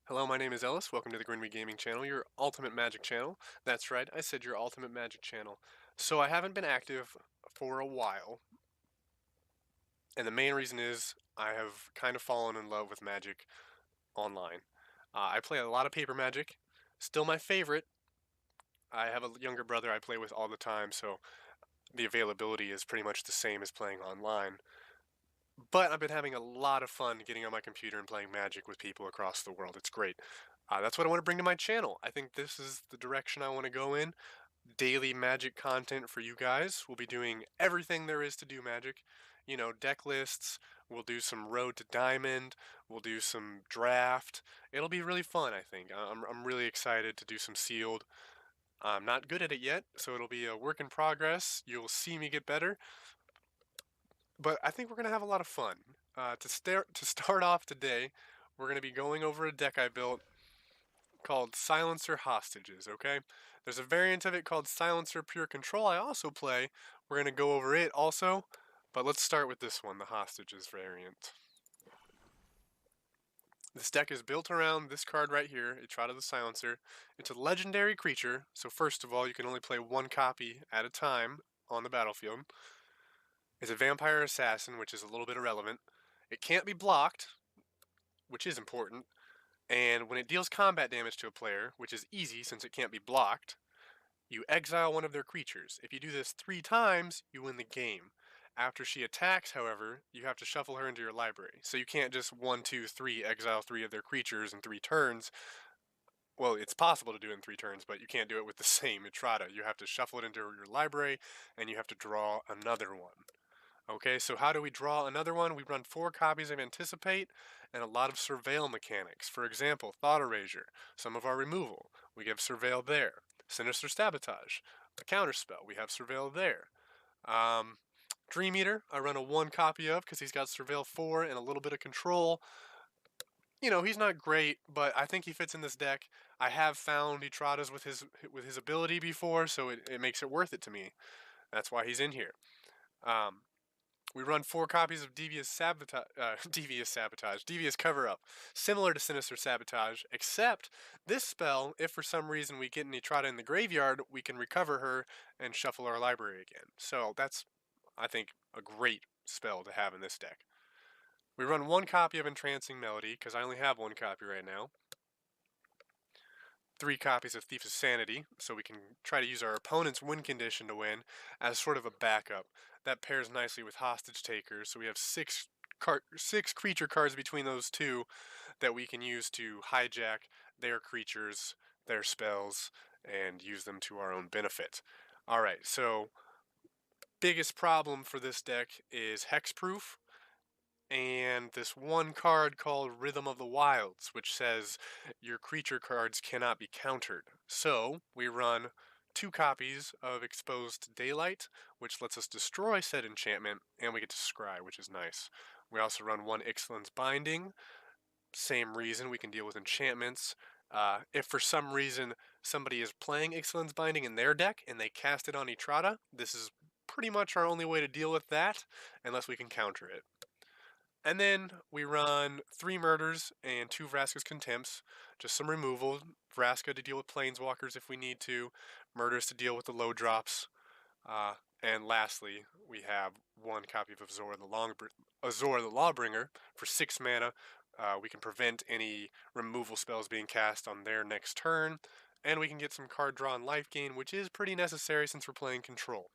Hello, my name is Ellis. Welcome to the Grinby Gaming channel, your ultimate magic channel. That's right, I said your ultimate magic channel. So I haven't been active for a while, and the main reason is I have kind of fallen in love with magic online. I play a lot of paper magic, still my favorite. I have a younger brother I play with all the time, so the availability is pretty much the same as playing online. But I've been having a lot of fun getting on my computer and playing Magic with people across the world. It's great. That's what I want to bring to my channel. I think this is the direction I want to go in. Daily Magic content for you guys. We'll be doing everything there is to do Magic. You know, deck lists. We'll do some Road to Diamond. We'll do some Draft. It'll be really fun, I think. I'm really excited to do some Sealed. I'm not good at it yet, so it'll be a work in progress. You'll see me get better. But I think we're going to have a lot of fun. To start off today, we're going to be going over a deck I built called Silencer Hostages, okay? There's a variant of it called Silencer Pure Control I also play. We're going to go over it also, but let's start with this one, the Hostages variant. This deck is built around this card right here, Etrata the Silencer. It's a legendary creature, so first of all, you can only play one copy at a time on the battlefield. It's a vampire assassin, which is a little bit irrelevant. It can't be blocked, which is important. And when it deals combat damage to a player, which is easy since it can't be blocked, you exile one of their creatures. If you do this 3 times, you win the game. After she attacks, however, you have to shuffle her into your library. So you can't just 1, 2, 3 exile 3 of their creatures in 3 turns. Well, it's possible to do it in 3 turns, but you can't do it with the same Etrata. You have to shuffle it into your library, and you have to draw another one. Okay, so how do we draw another one? We run 4 copies of Anticipate and a lot of Surveil mechanics. For example, Thought Erasure, some of our removal. We give Surveil there. Sinister Sabotage, a counterspell. We have Surveil there. Dream Eater, I run a 1 copy of because he's got Surveil 4 and a little bit of control. You know, he's not great, but I think he fits in this deck. I have found Etratas with his ability before, so it makes it worth it to me. That's why he's in here. We run 4 copies of Devious Cover-Up, similar to Sinister Sabotage, except this spell, if for some reason we get an Etrata in the graveyard, we can recover her and shuffle our library again. So that's, I think, a great spell to have in this deck. We run 1 copy of Entrancing Melody, because I only have 1 copy right now. 3 copies of Thief of Sanity, so we can try to use our opponent's win condition to win as sort of a backup. That pairs nicely with Hostage Takers, so we have 6 creature cards between those two that we can use to hijack their creatures, their spells, and use them to our own benefit. Alright, so biggest problem for this deck is hexproof, and this one card called Rhythm of the Wilds, which says your creature cards cannot be countered. So we run 2 copies of Exposed to Daylight, which lets us destroy said enchantment, and we get to scry, which is nice. We also run 1 Ixalan's Binding. Same reason, we can deal with enchantments. If for some reason somebody is playing Ixalan's Binding in their deck and they cast it on Etrata, this is pretty much our only way to deal with that, unless we can counter it. And then we run 3 Murders and 2 Vraska's Contempts, just some removal. Vraska to deal with Planeswalkers if we need to, Murders to deal with the low drops. And lastly, we have 1 copy of Azor the Lawbringer for 6 mana. We can prevent any removal spells being cast on their next turn, and we can get some card draw and life gain, which is pretty necessary since we're playing Control.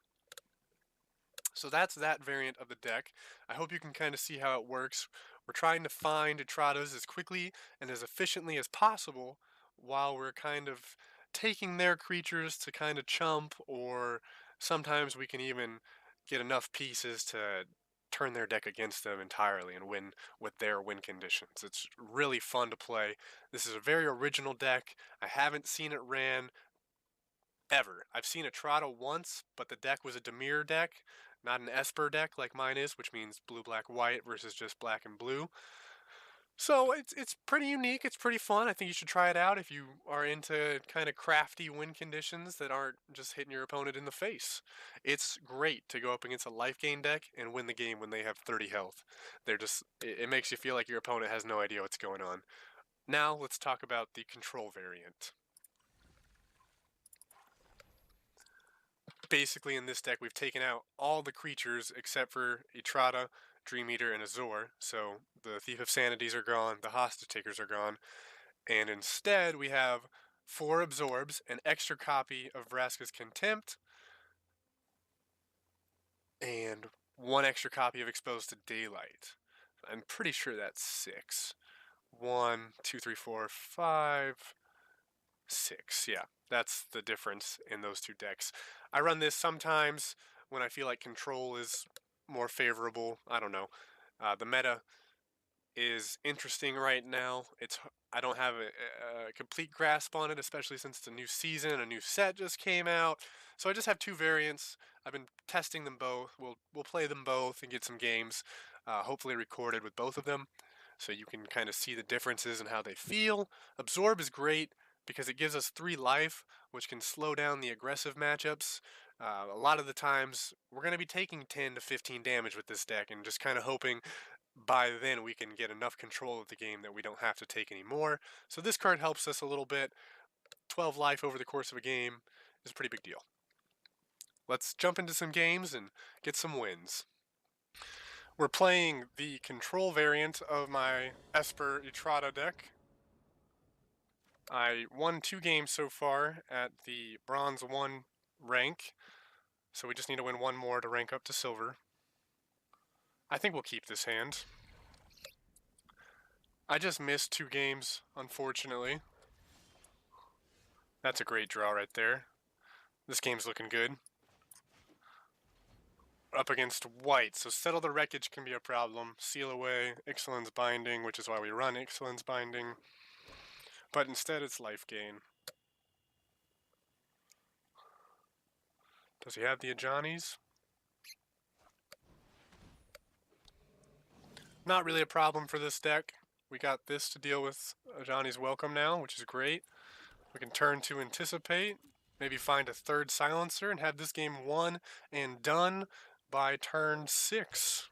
So that's that variant of the deck. I hope you can kind of see how it works. We're trying to find Etratas as quickly and as efficiently as possible while we're kind of taking their creatures to kind of chump, or sometimes we can even get enough pieces to turn their deck against them entirely and win with their win conditions. It's really fun to play. This is a very original deck. I haven't seen it ran ever. I've seen Etrata once, but the deck was a Dimir deck, not an Esper deck like mine is, which means blue, black, white versus just black and blue. So it's pretty unique. It's pretty fun. I think you should try it out if you are into kind of crafty win conditions that aren't just hitting your opponent in the face. It's great to go up against a life gain deck and win the game when they have 30 health. It makes you feel like your opponent has no idea what's going on. Now let's talk about the control variant. Basically in this deck we've taken out all the creatures except for Etrata, Dream Eater, and Azor. So the Thief of Sanities are gone, the Hostage Takers are gone, and instead we have 4 Absorbs, an extra copy of Vraska's Contempt, and 1 extra copy of Exposed to Daylight. I'm pretty sure that's 6. 1, 2, 3, 4, 5, 6. Yeah, that's the difference in those two decks. I run this sometimes when I feel like control is more favorable. I don't know. The meta is interesting right now. I don't have a complete grasp on it, especially since it's a new season, a new set just came out. So I just have 2 variants. I've been testing them both. We'll play them both and get some games, hopefully recorded with both of them, so you can kind of see the differences and how they feel. Absorb is great because it gives us 3 life, which can slow down the aggressive matchups. A lot of the times, we're going to be taking 10 to 15 damage with this deck and just kind of hoping by then we can get enough control of the game that we don't have to take any more. So this card helps us a little bit. 12 life over the course of a game is a pretty big deal. Let's jump into some games and get some wins. We're playing the control variant of my Esper Etrata deck. I won 2 games so far at the Bronze 1 rank, so we just need to win 1 more to rank up to Silver. I think we'll keep this hand. I just missed 2 games, unfortunately. That's a great draw right there. This game's looking good. Up against white, so Settle the Wreckage can be a problem. Seal away Ixalan's Binding, which is why we run Ixalan's Binding. But instead it's life gain. Does he have the Ajani's? Not really a problem for this deck. We got this to deal with Ajani's Welcome now, which is great. We can turn to Anticipate, maybe find a 3rd Silencer, and have this game won and done by turn 6.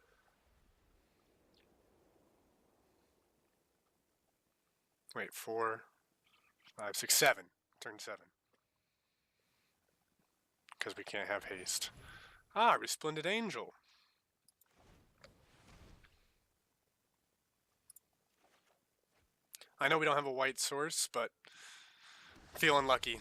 Wait, 4, 5, 6, 7. Turn 7. Because we can't have haste. Ah, Resplendent Angel. I know we don't have a white source, but feel unlucky.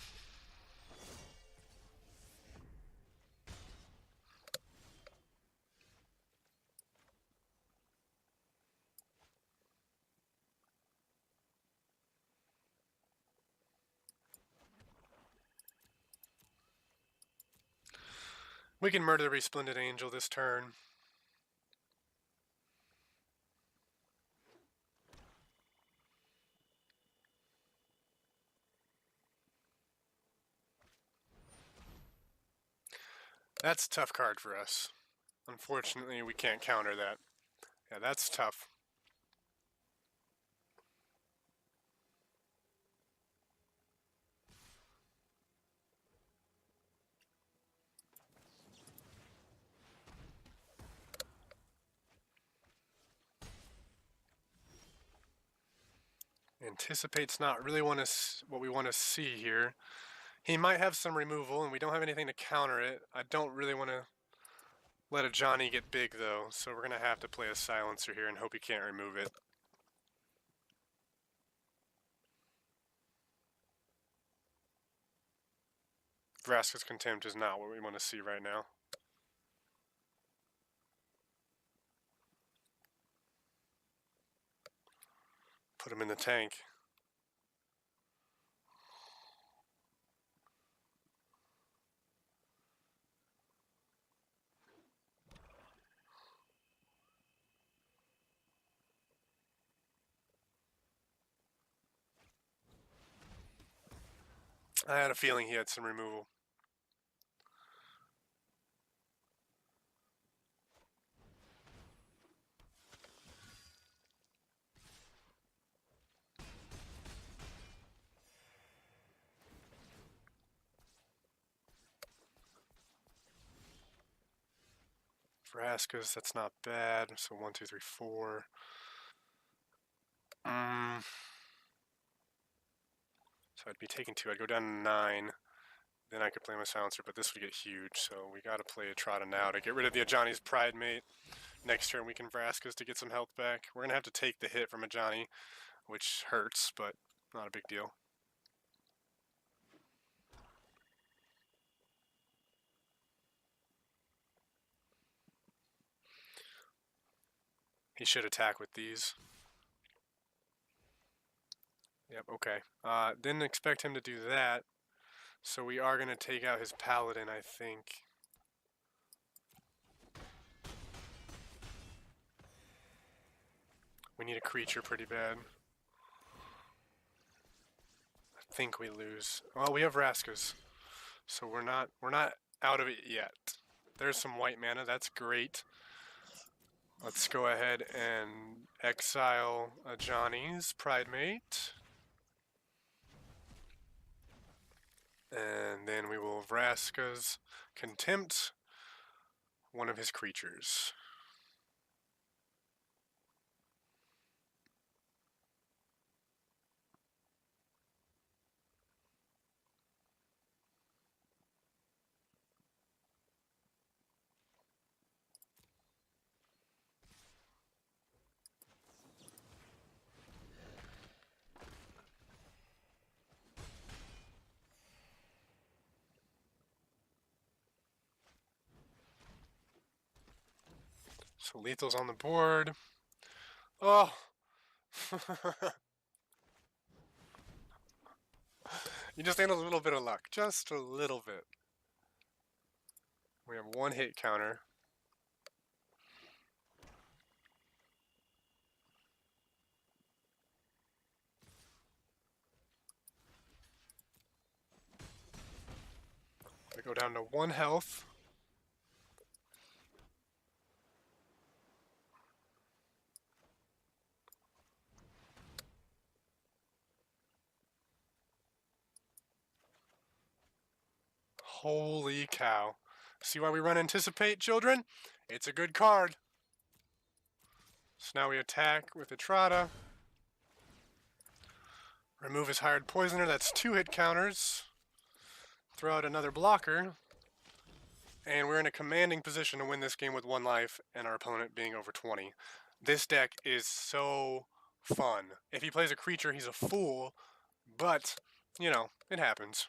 We can murder the Resplendent Angel this turn. That's a tough card for us. Unfortunately, we can't counter that. Yeah, that's tough. Anticipate's not really what we want to see here. He might have some removal, and we don't have anything to counter it. I don't really want to let a Johnny get big, though, so we're going to have to play a Silencer here and hope he can't remove it. Vraska's Contempt is not what we want to see right now. Put him in the tank. I had a feeling he had some removal. Vraska's, that's not bad. So 1, 2, 3, 4. So I'd be taking 2. I'd go down to 9. Then I could play my Silencer, but this would get huge. So we got to play Etrata now to get rid of the Ajani's Pride Mate. Next turn we can Vraskas to get some health back. We're going to have to take the hit from Ajani, which hurts, but not a big deal. He should attack with these. Yep, okay. Didn't expect him to do that. So we are going to take out his Paladin, I think. We need a creature pretty bad. I think we lose. Well, we have Vraskas. So we're not out of it yet. There's some white mana, that's great. Let's go ahead and exile Ajani's Pride Mate. And then we will Vraska's Contempt one of his creatures. So lethal's on the board. Oh! You just need a little bit of luck. Just a little bit. We have 1 hit counter. We go down to 1 health. Holy cow. See why we run Anticipate, children? It's a good card. So now we attack with Etrata. Remove his Hired Poisoner, that's 2 hit counters. Throw out another blocker. And we're in a commanding position to win this game with 1 life and our opponent being over 20. This deck is so fun. If he plays a creature, he's a fool. But, you know, it happens.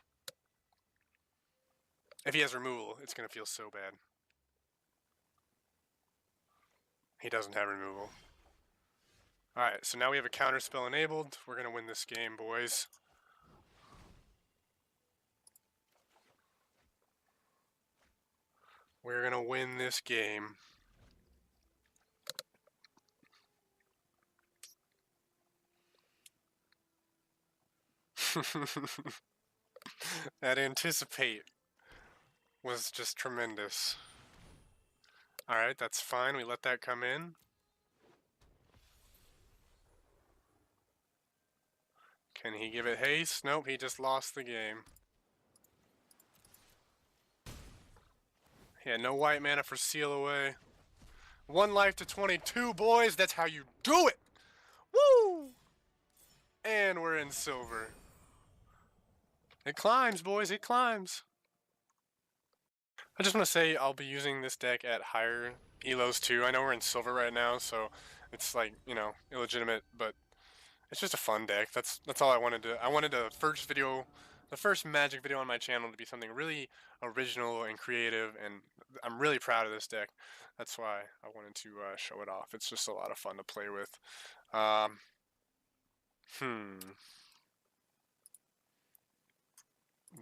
If he has removal, it's going to feel so bad. He doesn't have removal. Alright, so now we have a counter spell enabled. We're going to win this game, boys. We're going to win this game. That Anticipate was just tremendous. Alright, that's fine. We let that come in. Can he give it haste? Nope, he just lost the game. Yeah, no white mana for Seal Away. 1 life to 22, boys. That's how you do it. Woo! And we're in silver. It climbs, boys. It climbs. I just want to say I'll be using this deck at higher elos too. I know we're in silver right now, so it's like, you know, illegitimate, but it's just a fun deck. That's all I wanted to. I wanted the first Magic video on my channel to be something really original and creative, and I'm really proud of this deck. That's why I wanted to show it off. It's just a lot of fun to play with.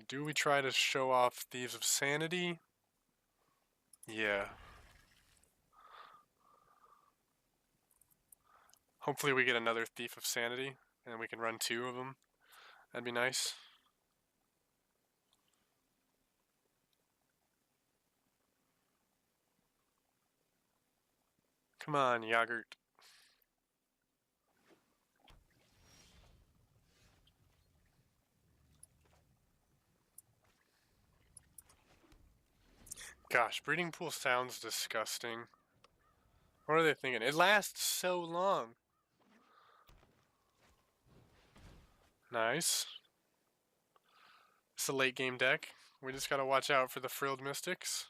Do we try to show off Thieves of Sanity? Yeah. Hopefully we get another Thief of Sanity, and we can run 2 of them. That'd be nice. Come on, Yogurt. Gosh, Breeding Pool sounds disgusting. What are they thinking? It lasts so long. Nice. a late game deck. We just gotta watch out for the Frilled Mystics.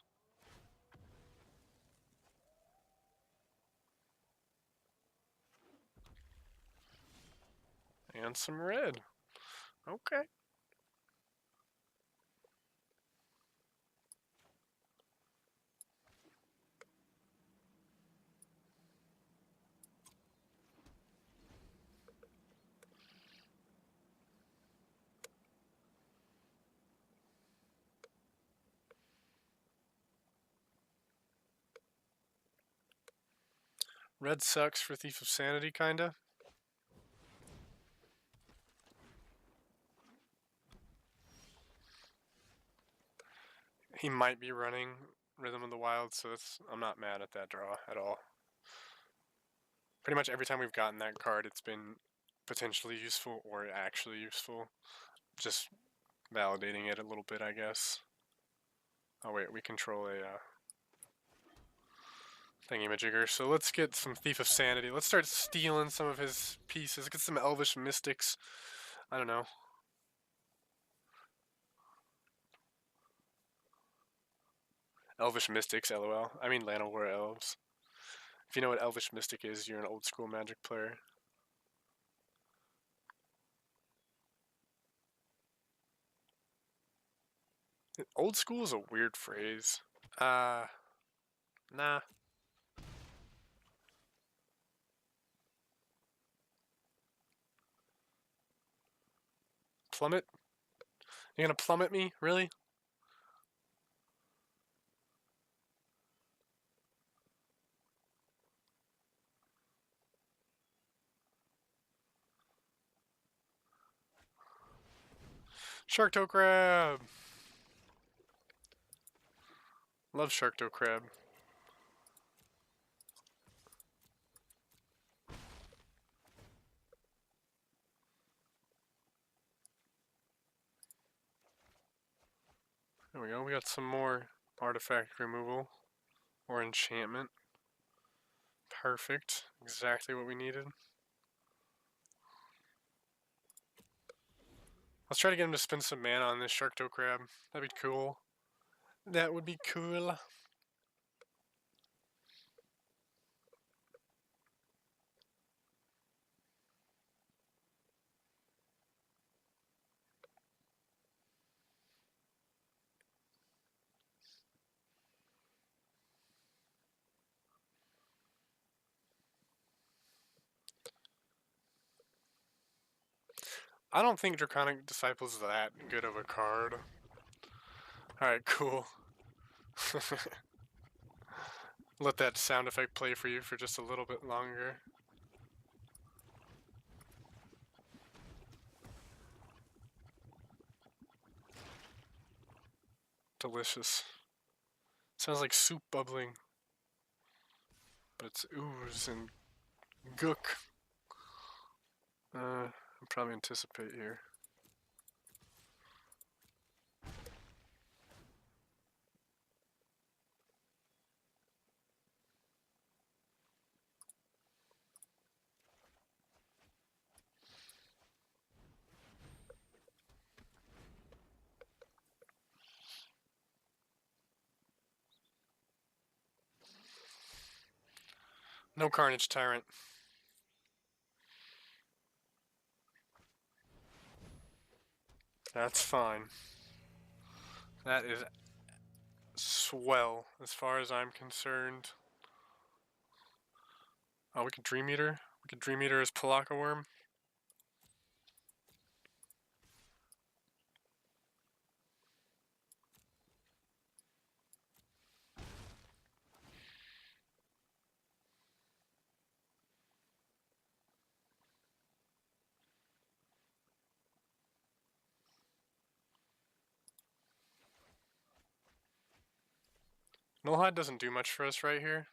And some red. Okay. Red sucks for Thief of Sanity, kinda. He might be running Rhythm of the Wild, so I'm not mad at that draw at all. Pretty much every time we've gotten that card, it's been potentially useful or actually useful. Just validating it a little bit, I guess. Oh wait, we control a thingy-majigger. So let's get some Thief of Sanity. Let's start stealing some of his pieces. Get some Elvish Mystics. I don't know. Elvish Mystics, lol. I mean Llanowar Elves. If you know what Elvish Mystic is, you're an old school Magic player. Old school is a weird phrase. Nah. Plummet? You gonna plummet me? Really? Shark Toe Crab! Love Shark Toe Crab. There we go, we got some more artifact removal or enchantment. Perfect. Exactly what we needed. Let's try to get him to spend some mana on this Shark Toe Crab. That'd be cool. That would be cool. I don't think Draconic Disciple's that good of a card. Alright, cool. Let that sound effect play for you for just a little bit longer. Delicious. Sounds like soup bubbling. But it's ooze and gook. I'll probably anticipate here. No Carnage Tyrant. That's fine. That is swell as far as I'm concerned. Oh, we could Dream Eater. We could Dream Eater as Palaka Worm. Nullhide doesn't do much for us right here.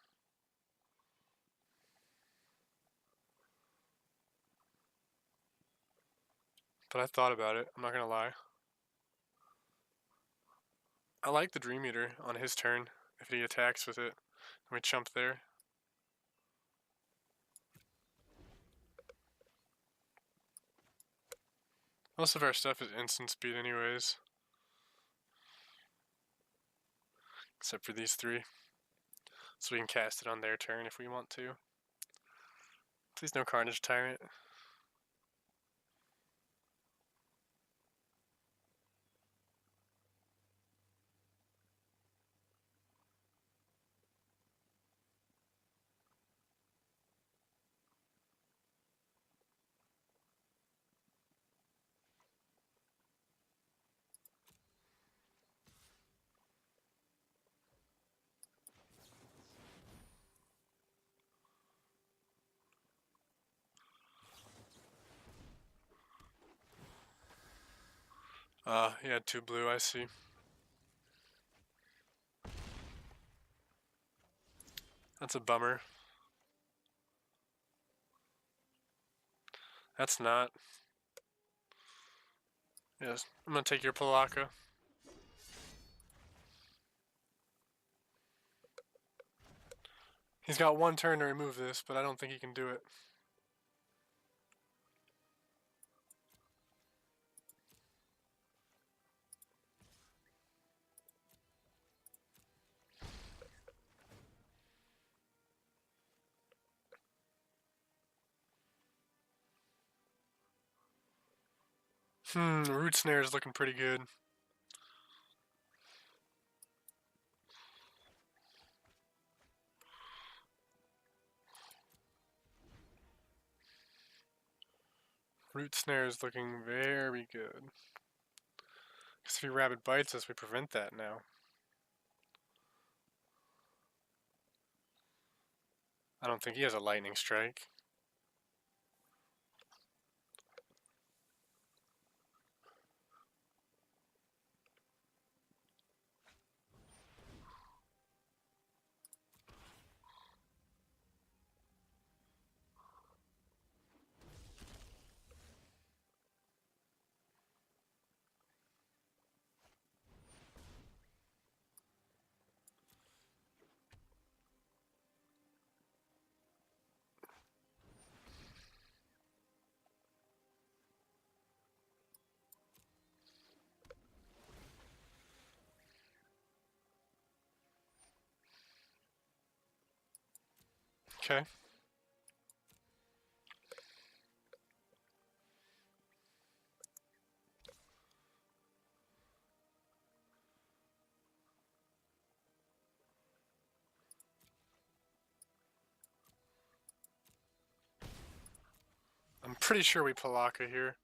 But I thought about it, I'm not gonna lie. I like the Dream Eater on his turn, if he attacks with it. And we chump there. Most of our stuff is instant speed anyways. Except for these three. So we can cast it on their turn if we want to. Please no Carnage Tyrant. He had 2 blue, I see. That's a bummer. That's not. Yes, I'm gonna take your Palaka. He's got 1 turn to remove this, but I don't think he can do it. Root Snare is looking pretty good. Root Snare is looking very good. Because if he Rabid Bites us, we prevent that now. I don't think he has a Lightning Strike. Okay. I'm pretty sure we Palaka here.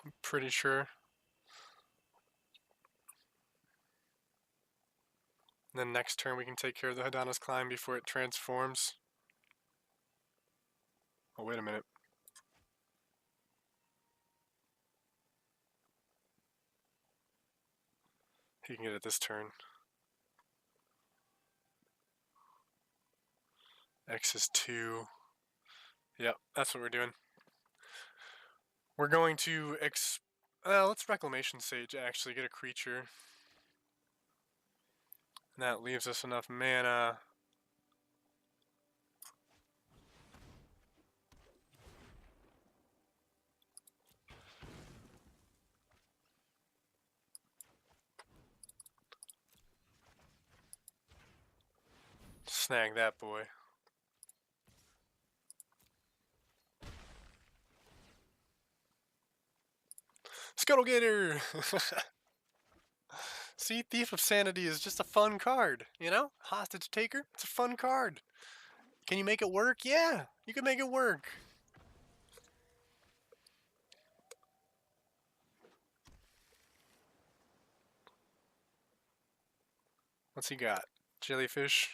I'm pretty sure. And then next turn we can take care of the Hadana's Climb before it transforms. Oh, wait a minute. He can get it this turn. X is 2. Yep, that's what we're doing. We're going to let's Reclamation Sage actually, get a creature. And that leaves us enough mana. Snag that boy. Scuttlegator! See, Thief of Sanity is just a fun card, you know? Hostage Taker, it's a fun card. Can you make it work? Yeah, you can make it work. What's he got? Jellyfish?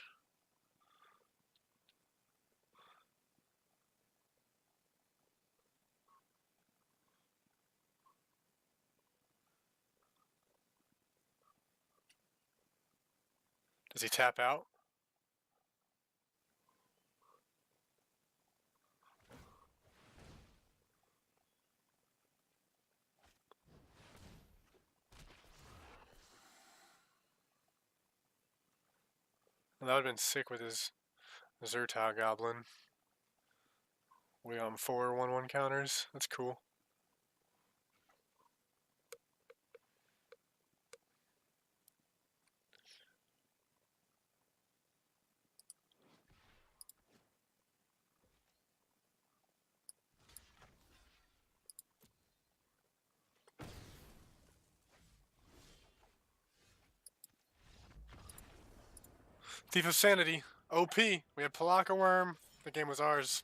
Does he tap out? Well, that would have been sick with his Zerta Goblin. We on 4 1/1 counters. That's cool. Thief of Sanity. OP. We had Palaka Worm. The game was ours.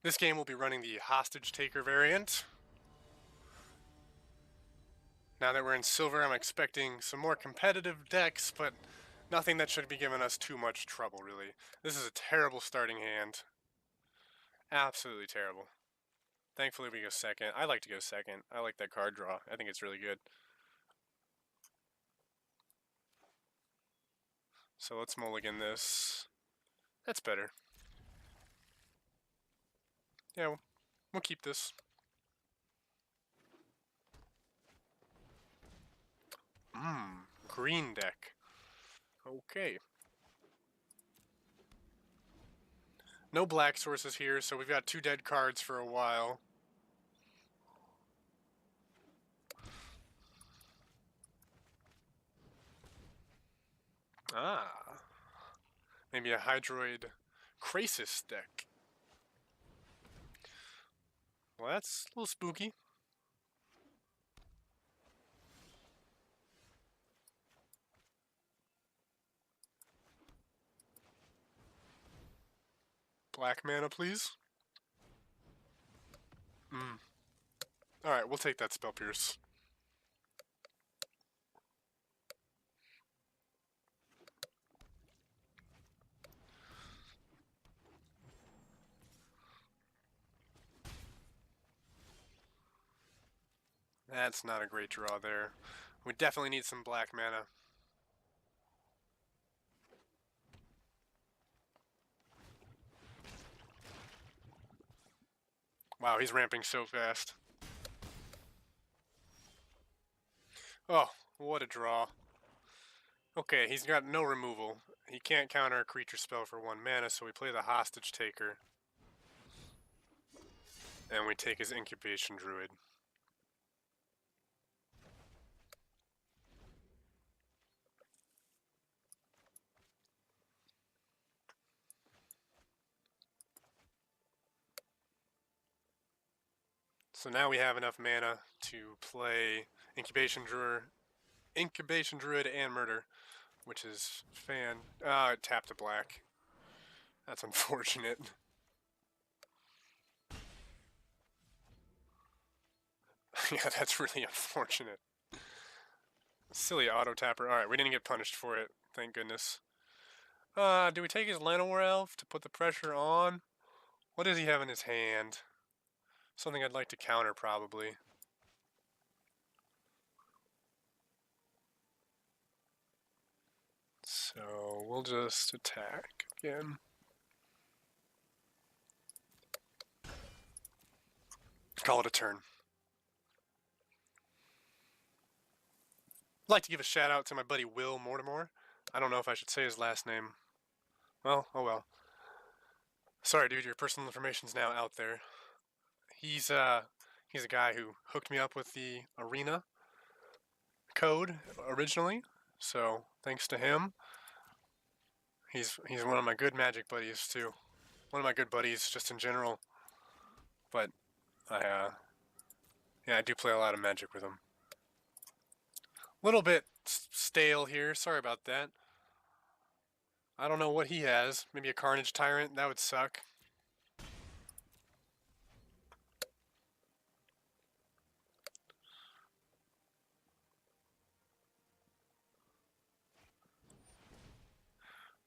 This game will be running the Hostage Taker variant. Now that we're in silver, I'm expecting some more competitive decks, but nothing that should be giving us too much trouble, really. This is a terrible starting hand. Absolutely terrible. Thankfully we go second. I like to go second. I like that card draw. I think it's really good. So let's mulligan this. That's better. Yeah, we'll keep this. Green deck. Okay. No black sources here, so we've got 2 dead cards for a while. Ah. Maybe a Hydroid Krasis deck. Well, that's a little spooky. Black mana, please. Alright, we'll take that Spell Pierce. That's not a great draw there. We definitely need some black mana. Wow, he's ramping so fast. Oh, what a draw. Okay, he's got no removal. He can't counter a creature spell for 1 mana, so we play the Hostage Taker. And we take his Incubation Druid. So now we have enough mana to play Incubation Druid and Murder, which is it tapped a black. That's unfortunate. Yeah, that's really unfortunate. Silly auto tapper. Alright, we didn't get punished for it. Thank goodness. Do we take his Llanowar Elf to put the pressure on? What does he have in his hand? Something I'd like to counter, probably. So, we'll just attack again. Call it a turn. I'd like to give a shout out to my buddy Will Mortimer. I don't know if I should say his last name. Well, oh well. Sorry, dude, your personal information's now out there. He's a guy who hooked me up with the arena code originally, so thanks to him. He's one of my good Magic buddies too. One of my good buddies just in general. But I do play a lot of Magic with him. Little bit stale here. Sorry about that. I don't know what he has. Maybe a Carnage Tyrant. That would suck.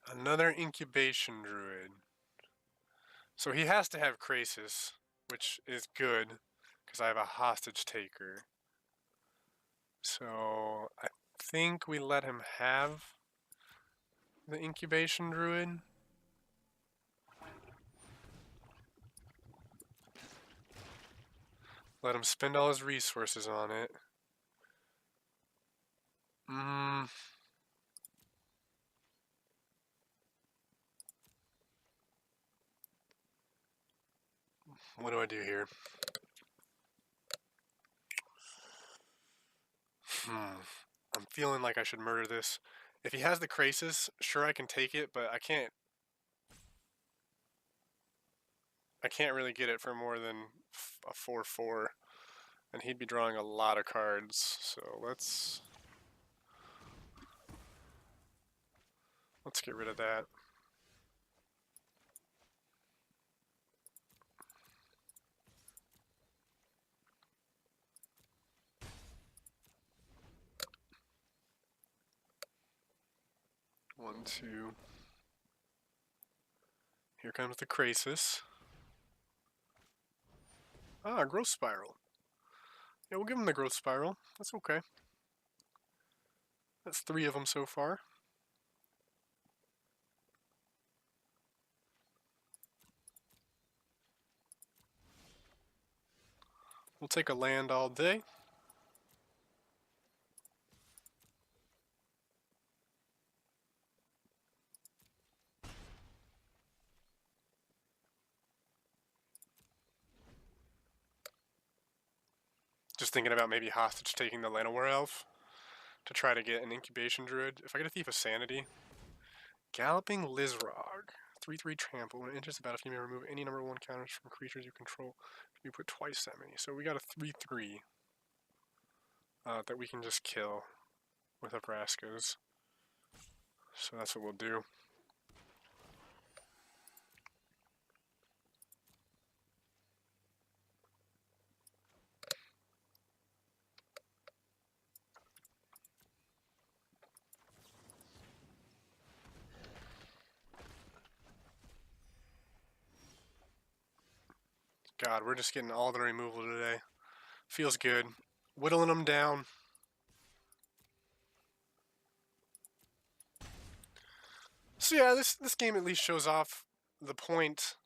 Another Incubation Druid. So he has to have Krasis, which is good, because I have a Hostage Taker. So I think we let him have the Incubation Druid. Let him spend all his resources on it. What do I do here? I'm feeling like I should murder this. If he has the Krasis, sure I can take it, but I can't really get it for more than a 4/4. And he'd be drawing a lot of cards, so let's Let's get rid of that. One, two. Here comes the Krasis. Ah, Growth Spiral. Yeah, we'll give him the Growth Spiral. That's okay. That's 3 of them so far. We'll take a land all day. Just thinking about maybe hostage taking the Llanowar Elf to try to get an Incubation Druid. If I get a Thief of Sanity, Galloping Lizrog, 3/3 trample. When it enters the battlefield, you may remove any number 1 counters from creatures you control. You put twice that many. So we got a 3/3 that we can just kill with a Vraskas. So that's what we'll do. God, we're just getting all the removal today. Feels good. Whittling them down. So yeah, this game at least shows off the point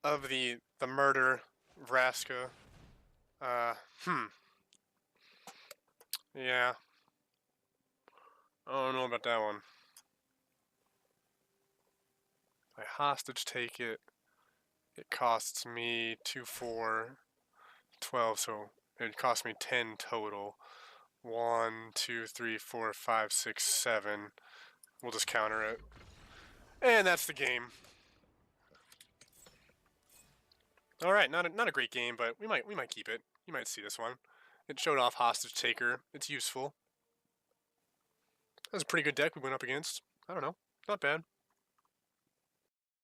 of the murder Vraska. Yeah. I don't know about that one. If I hostage take it, it costs me 2, 4, 12, so it costs me 10 total. 1, 2, 3, 4, 5, 6, 7. We'll just counter it. And that's the game. Alright, not a great game, but we might keep it. You might see this one. It showed off Hostage Taker. It's useful. That was a pretty good deck we went up against. I don't know. Not bad.